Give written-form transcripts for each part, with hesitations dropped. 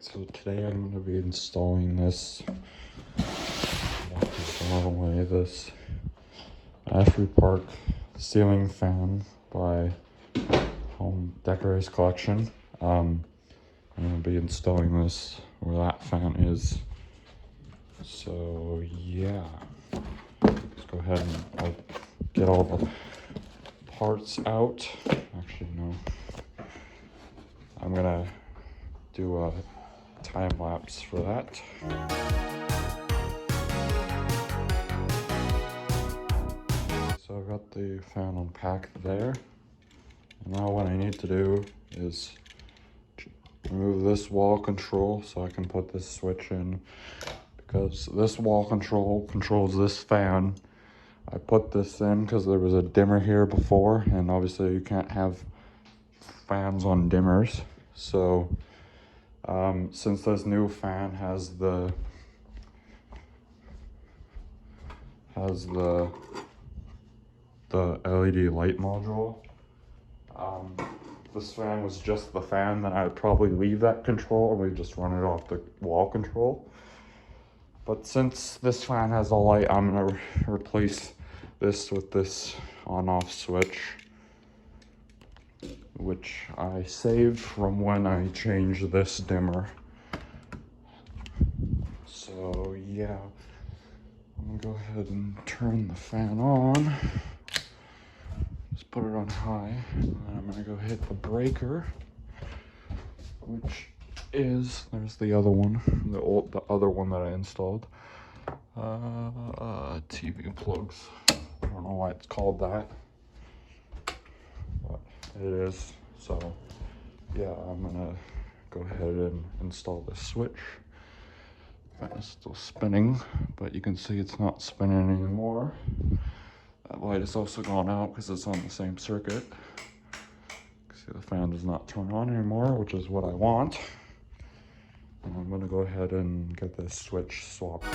So today I'm going to be installing this this Ashby Park ceiling fan by Home Decorators Collection. I'm going to be installing this where that fan is. So yeah, let's go ahead and I'll get all the parts out. Actually, no. I'm going to do a time lapse for that. So I've got the fan unpacked there. And now what I need to do is remove this wall control so I can put this switch in, because this wall control controls this fan. I put this in because there was a dimmer here before, and obviously you can't have fans on dimmers. So since this new fan has the LED light module, this fan was just the fan, then I'd probably leave that control and we just run it off the wall control. But since this fan has a light, I'm gonna replace this with this on-off switch, which I saved from when I changed this dimmer. So yeah, I'm gonna go ahead and turn the fan on. Just put it on high, and then I'm gonna go hit the breaker, which is, there's the other one, the other one that I installed. TV plugs. I don't know why it's called that, but it is. So yeah, I'm gonna go ahead and install this switch. It's still spinning, but you can see it's not spinning anymore. That light is also gone out because it's on the same circuit. See, the fan does not turn on anymore, which is what I want. And I'm gonna go ahead and get this switch swapped.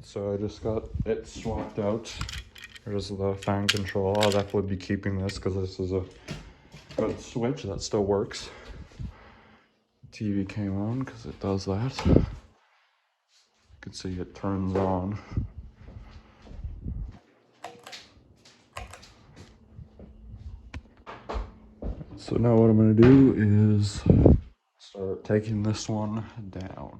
So I just got it swapped out. There's the fan control. I'll definitely be keeping this because this is a good switch that still works. TV came on because it does that. You can see it turns on. So now what I'm going to do is start taking this one down.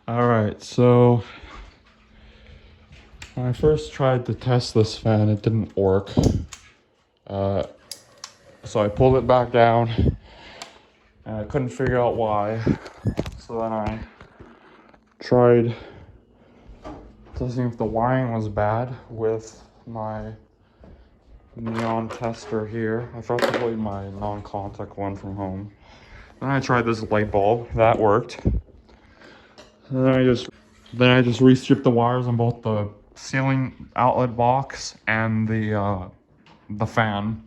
Alright, so when I first tried to test this fan, it didn't work. So I pulled it back down and I couldn't figure out why. So then I tried to see if the wiring was bad with my neon tester here. I forgot to plug my non-contact one from home. Then I tried this light bulb, that worked. And then I just restripped the wires on both the ceiling outlet box and the fan,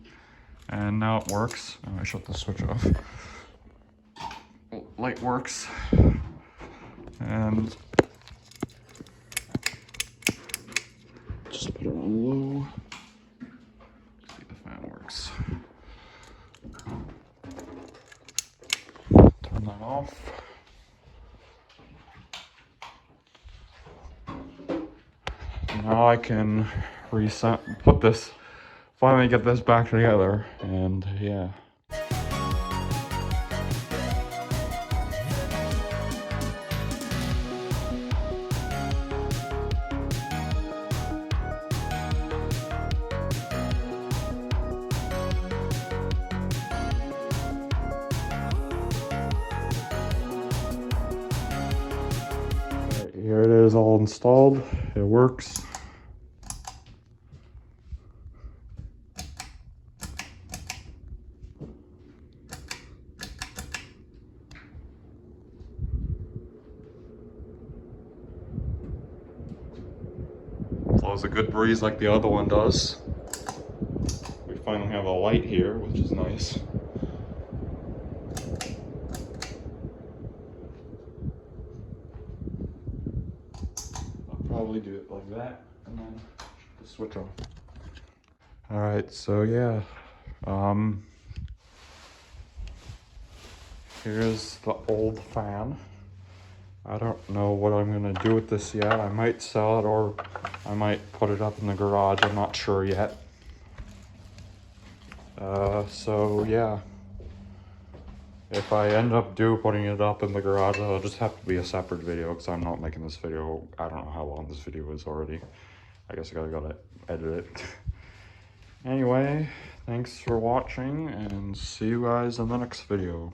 and now it works. And I shut the switch off. light works. And just put it on low. See if the fan works. Turn that off. Now I can put this, finally get this back together, and yeah. Here it is, all installed. It works. Blows a good breeze like the other one does. We finally have a light here, which is nice. Probably do it like that and then the switch off. All right, so yeah, here's the old fan. I don't know what I'm gonna do with this yet. I might sell it or I might put it up in the garage. I'm not sure yet. So yeah, if I end up putting it up in the garage, it'll just have to be a separate video because I'm not making this video. I don't know how long this video is already. I guess I gotta edit it. Anyway, thanks for watching and see you guys in the next video.